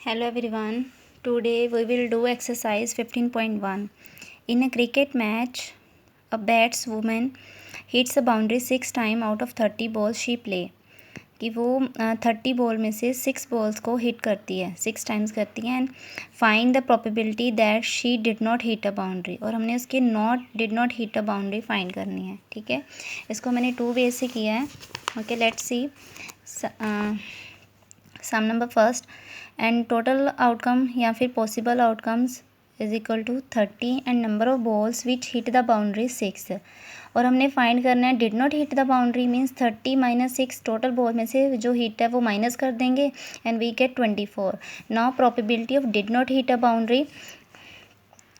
Hello everyone. Today we will do exercise 15.1. In a cricket match, a batswoman hits a boundary 6 times out of 30 balls she play. कि वो 30 ball में से 6 balls को hit करती है, 6 times करती है. And find the probability that she did not hit a boundary. और हमने उसके did not hit a boundary find करनी है. ठीक है, इसको मैंने 2 वे से किया है. Okay, let's see sum number first. And total outcome या फिर possible outcomes is equal to 30 and number of balls which hit the boundary 6. और हमने फाइंड करना है did not hit the boundary means 30 minus 6. Total ball में से जो hit है वो माइनस कर देंगे and we get 24. Now probability of did not hit a boundary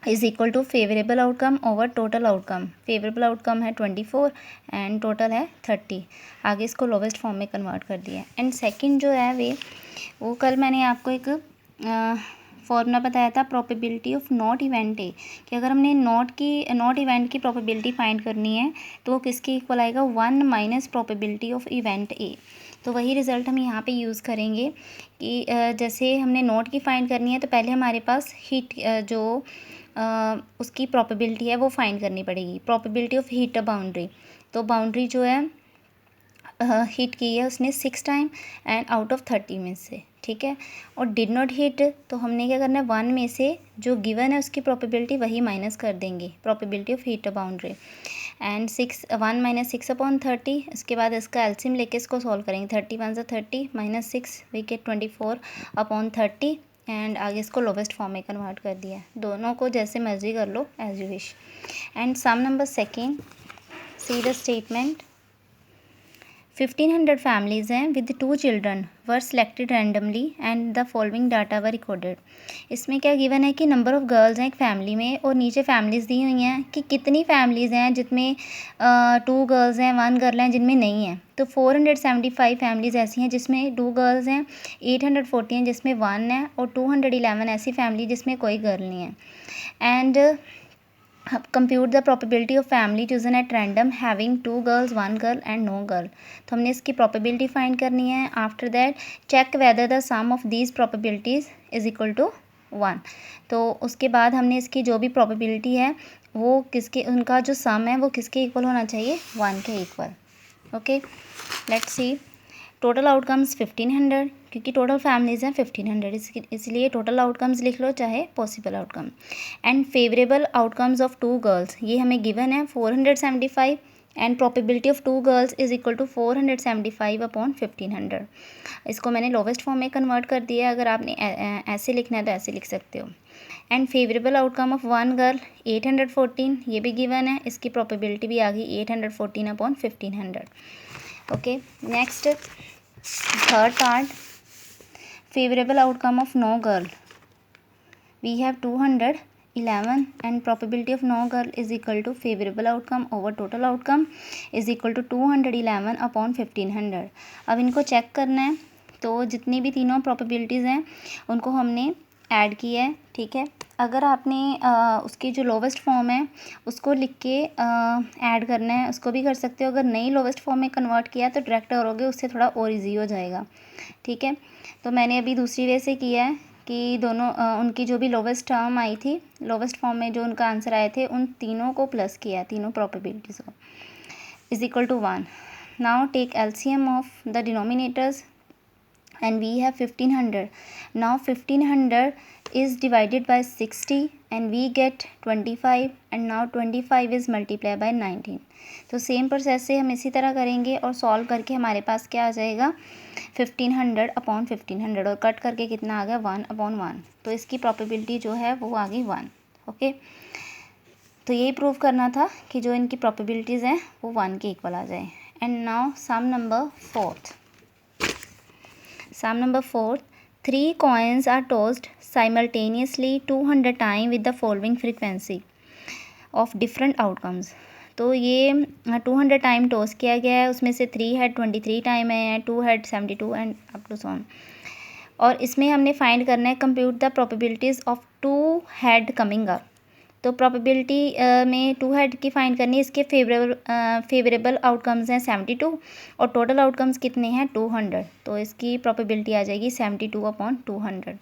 is equal to favourable outcome over total outcome. Favourable outcome है 24 and total है 30. आगे इसको लोवेस्ट फॉर्म में कन्वर्ट कर दिया. एंड सेकंड जो है वो कल मैंने आपको एक फॉर्मूला बताया था probability of not event A, कि अगर हमने नॉट इवेंट की प्रोबेबिलिटी फाइंड करनी है तो वो किसके इक्वल आएगा 1 minus probability of event A. तो वही रिज़ल्ट हम यहाँ पे यूज़ करेंगे कि जैसे हमने नॉट की फाइंड करनी है तो पहले हमारे पास हिट जो उसकी प्रोबेबिलिटी है वो फाइंड करनी पड़ेगी. Probability of hit a boundary, तो बाउंड्री जो है हिट की है उसने 6 टाइम एंड आउट ऑफ 30 में से. ठीक है, और डिड नॉट हिट तो हमने क्या करना है 1 में से जो गिवन है उसकी प्रोबेबिलिटी वही माइनस कर देंगे. Probability of hit a boundary and 1 minus 6 upon 30. इसके बाद इसका एलसीएम लेके इसको सॉल्व करेंगे. 30 1 से 30 minus 6 we get 24 upon 30. And आगे इसको लोवेस्ट फॉर्म में कन्वर्ट कर दिया. दोनों को जैसे मर्जी कर लो as you wish. And sum number second, see the statement. 1500 families हैं with 2 children were selected randomly and the following data were recorded. इसमें क्या गिवन है कि नंबर ऑफ़ गर्ल्स हैं एक फैमिली में और नीचे फैमिलीज़ दी हुई हैं कि कितनी फैमिलीज़ हैं जिसमें 2 गर्ल्स हैं 1 गर्ल हैं जिनमें नहीं है. तो 475 फैमिलीज़ ऐसी हैं जिसमें 2 गर्ल्स हैं, 840 हैं जिसमें 1 है और 211 ऐसी फैमिली जिसमें कोई गर्ल नहीं है. And compute the probability of family chosen at random having 2 girls 1 girl and no girl. तो हमने इसकी प्रोबेबिलिटी फाइंड करनी है. After that check whether the sum of these probabilities is equal to 1. तो उसके बाद हमने इसकी जो भी प्रोबेबिलिटी है वो किसके, उनका जो सम है वो किसके इक्वल होना चाहिए, 1 के equal. Okay, let's C. Total outcomes 1500, क्योंकि टोटल फैमिलीज़ हैं 1500 इसलिए टोटल आउटकम्स लिख लो चाहे possible outcome. And favourable outcomes of 2 girls ये हमें गिवन है 475 and probability of 2 girls is equal to 475 upon 1500. इसको मैंने लोवेस्ट फॉर्म में कन्वर्ट कर दिया है. अगर आपने ऐसे लिखना है तो ऐसे लिख सकते हो. And favourable outcome of 1 girl 814 ये भी गिवन है. इसकी प्रोबेबिलिटी भी आ गई 814 upon 1500. Okay, next third part. Favourable outcome of no girl we have 211 and probability of no girl is equal to favourable outcome over total outcome is equal to 211 upon 1500. अब इनको check करना है. तो जितनी भी तीनों प्रोबेबिलिटीज़ हैं उनको हमने ऐड किया है. ठीक है, अगर आपने उसकी जो लोवेस्ट फॉर्म है उसको लिख के ऐड करना है उसको भी कर सकते हो. अगर नहीं लोवेस्ट फॉर्म में कन्वर्ट किया तो डायरेक्ट करोगे उससे थोड़ा और ईजी हो जाएगा. ठीक है, तो मैंने अभी दूसरी वे से किया है कि दोनों उनकी जो भी लोवेस्ट टर्म आई थी लोवेस्ट फॉर्म में जो उनका आंसर आए थे उन तीनों को प्लस किया, तीनों प्रोबेबिलिटीज़ को is equal to 1. Now take LCM of the denominators and we have 1500. Now 1500 is divided by 60 and we get 25 and now 25 is multiplied by 19. तो सेम प्रोसेस से हम इसी तरह करेंगे और सॉल्व करके हमारे पास क्या आ जाएगा 1500 अपॉन 1500 और कट करके कितना आ गया 1 अपॉन 1. तो इसकी प्रोबेबिलिटी जो है वो आ गई 1. ओके, तो यही प्रूव करना था कि जो इनकी प्रोबेबिलिटीज़ हैं वो 1 के इक्वल आ जाए. And now sum number fourth. Sum number 4. 3 coins are tossed simultaneously 200 times with the following frequency of different outcomes. तो ये 200 टाइम टॉस किया गया है. उसमें से 3 हेड 23 टाइम है, 2 head 72 and up to son. और इसमें हमने फाइंड करना है compute the probabilities of 2 head coming up. तो प्रोबेबिलिटी में 2 हेड की फाइंड करनी है. इसके फेवरेबल आउटकम्स हैं 72 और टोटल आउटकम्स कितने हैं 200. तो इसकी प्रोबेबिलिटी आ जाएगी 72 अपॉन 200.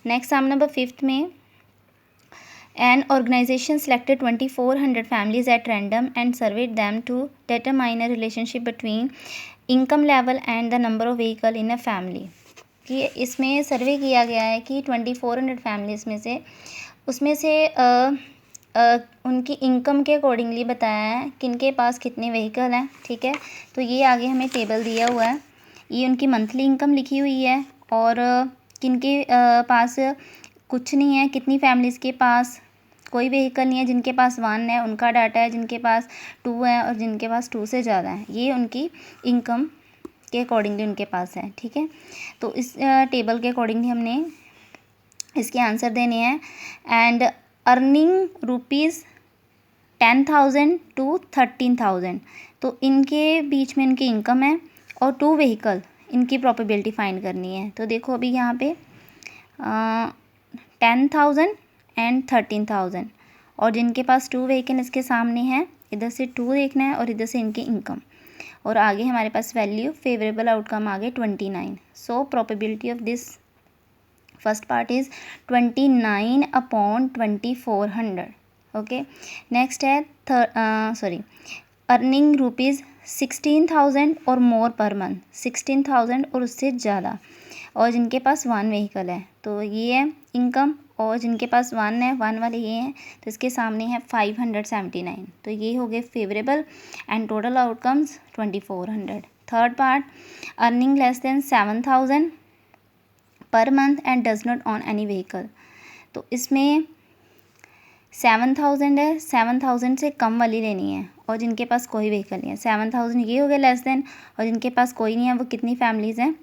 नेक्स्ट सम नंबर 5 में an organization selected 2400 families at random and surveyed them to determine a relationship between income level and the number of vehicle in a family। कि इसमें सर्वे किया गया है कि 2400 फैमिलीज़ में से उसमें से उनकी इनकम के अकॉर्डिंगली बताया है किनके पास कितने व्हीकल हैं। ठीक है, तो ये आगे हमें टेबल दिया हुआ है, ये उनकी मंथली इनकम लिखी हुई है और किनके पास कुछ नहीं है, कितनी फैमिलीज़ के पास कोई व्हीकल नहीं है, जिनके पास 1 है उनका डाटा है, जिनके पास 2 है और जिनके पास 2 से ज़्यादा है, ये उनकी इनकम के अकॉर्डिंगली उनके पास है। ठीक है, तो इस टेबल के अकॉर्डिंगली हमने इसके आंसर देने हैं। एंड अर्निंग ₹10,000 to 13,000, तो इनके बीच में इनकी इनकम है और 2 व्हीकल इनकी प्रोबेबिलिटी फाइंड करनी है। तो देखो अभी यहाँ पे 10,000 एंड 13,000 और जिनके पास 2 व्हीकल इसके सामने हैं, इधर से 2 देखना है और इधर से इनकी इनकम, और आगे हमारे पास वैल्यू फेवरेबल आउटकम आ गए 29। So probability of this first part is 29/2400। Okay, next है अर्निंग ₹16,000 और मोर पर मंथ, 16,000 और उससे ज़्यादा, और जिनके पास 1 व्हीकल है, तो ये है इनकम, और जिनके पास 1 है, 1 वाले ये हैं, तो इसके सामने है 579, तो ये हो गए favourable and total outcomes 2400। Third part earning less than 7,000 per month and does not on any vehicle, तो इसमें 7,000 है, 7,000 से कम वाली लेनी है और जिनके पास कोई व्हीकल नहीं है। 7,000 ये हो गया लेस देन, और जिनके पास कोई नहीं है वो कितनी फैमिलीज़ हैं,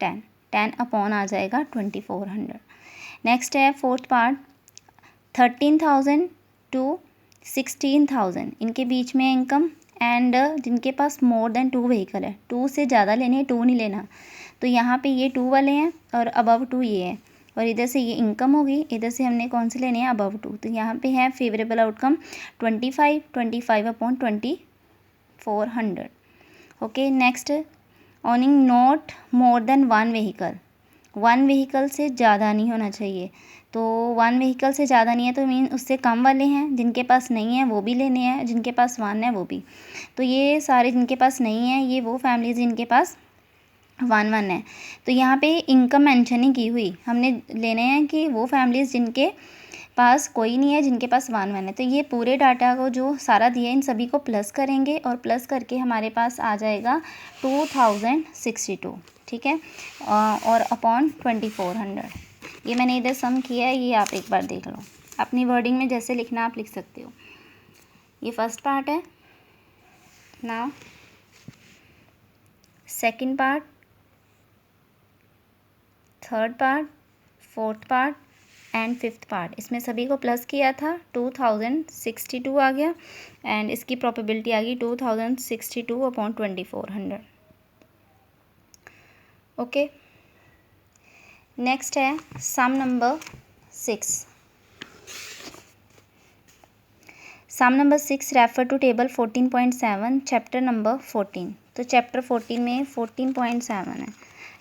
10 अपॉन आ जाएगा 2400। नेक्स्ट है फोर्थ पार्ट 13,000 to 16,000, इनके बीच में इनकम एंड जिनके पास मोर देन 2 व्हीकल है, 2 से ज़्यादा लेने हैं, 2 नहीं लेना, तो यहाँ पे ये 2 वाले हैं और अबव 2 ये है, और इधर से ये इनकम होगी, इधर से हमने कौन से लेने हैं, अबव 2, तो यहाँ पे है favourable outcome 25/2400। Okay, next ऑनिंग not more than 1 vehicle, 1 vehicle से ज़्यादा नहीं होना चाहिए, तो 1 व्हीकल से ज़्यादा नहीं है तो मीन उससे कम वाले हैं, जिनके पास नहीं है वो भी लेने हैं, जिनके पास 1 है वो भी, तो ये सारे जिनके पास नहीं है ये वो फैमिलीज़ जिनके पास 1 है, तो यहाँ पे इनकम मेंशन ही की हुई, हमने लेने हैं कि वो फैमिलीज़ जिनके पास कोई नहीं है, जिनके पास 1 है, तो ये पूरे डाटा को जो सारा दिया इन सभी को प्लस करेंगे और प्लस करके हमारे पास आ जाएगा 2062। ठीक है, और अपॉन 2400, ये मैंने इधर सम किया है, ये आप एक बार देख लो, अपनी वर्डिंग में जैसे लिखना आप लिख सकते हो। ये फर्स्ट पार्ट है, now second part, third part, fourth part and fifth part, इसमें सभी को प्लस किया था, 2062 आ गया एंड इसकी प्रोबेबिलिटी आ गई 2062/2400। ओके, नेक्स्ट है sum number 6। Sum number 6 refer to table 14.7 chapter number 14, तो चैप्टर 14 में 14.7 है।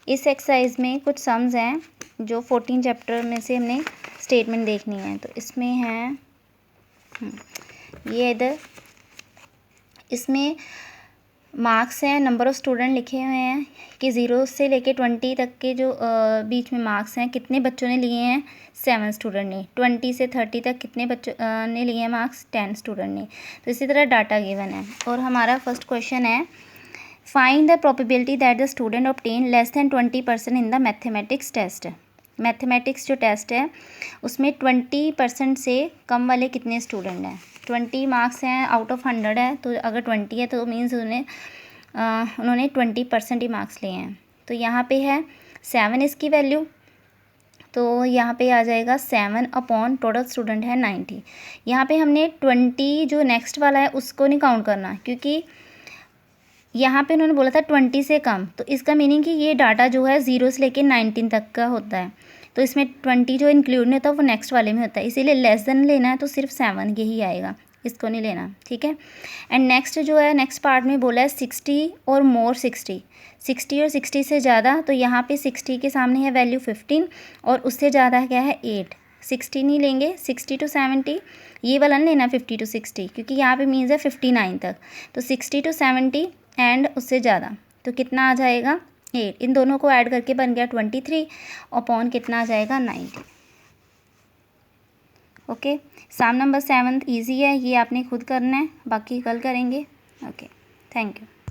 इस एक्सरसाइज में कुछ सम्स हैं जो 14 चैप्टर में से हमने स्टेटमेंट देखनी है, तो इसमें है ये इधर, इसमें मार्क्स हैं, नंबर ऑफ़ स्टूडेंट लिखे हुए हैं कि 0 से लेके 20 तक के जो बीच में मार्क्स हैं, कितने बच्चों ने लिए हैं, 7 स्टूडेंट ने, 20 से 30 तक कितने बच्चों ने लिए हैं मार्क्स, 10 स्टूडेंट ने, तो इसी तरह डाटा गिवन है। और हमारा फर्स्ट क्वेश्चन है find the probability that the student obtain less than 20% in the mathematics test. Mathematics जो टेस्ट है उसमें 20% से कम वाले कितने स्टूडेंट हैं, 20 मार्क्स हैं आउट ऑफ 100 है, तो अगर 20 है तो मीन्स उन्होंने 20% ही मार्क्स लिए हैं, तो यहाँ पे है 7 इसकी वैल्यू, तो यहाँ पे आ जाएगा 7 अपॉन टोटल स्टूडेंट है 90। यहाँ पे हमने 20 जो नेक्स्ट वाला है उसको नहीं काउंट करना, क्योंकि यहाँ पे उन्होंने बोला था 20 से कम, तो इसका मीनिंग कि ये डाटा जो है 0 से लेके 19 तक का होता है, तो इसमें 20 जो इंक्लूड नहीं होता वो नेक्स्ट वाले में होता है, इसीलिए लेस देन लेना है तो सिर्फ 7 यही आएगा, इसको नहीं लेना, ठीक है। एंड नेक्स्ट जो है, नेक्स्ट पार्ट में बोला है 60 और मोर 60, 60 और 60 से ज़्यादा, तो यहाँ पे 60 के सामने है वैल्यू 15 और उससे ज़्यादा क्या है 8, 60 नहीं लेंगे, 60 to 70, ये वाला नहीं लेना 50 to 60, क्योंकि यहाँ पे मीन्स है 59 तक, तो 60 to 70 एंड उससे ज़्यादा, तो कितना आ जाएगा 8, इन दोनों को ऐड करके बन गया 23 अपॉन कितना आ जाएगा 90। ओके, सम नंबर 7 ईजी है, ये आपने खुद करना है, बाकी कल करेंगे। Okay, thank you.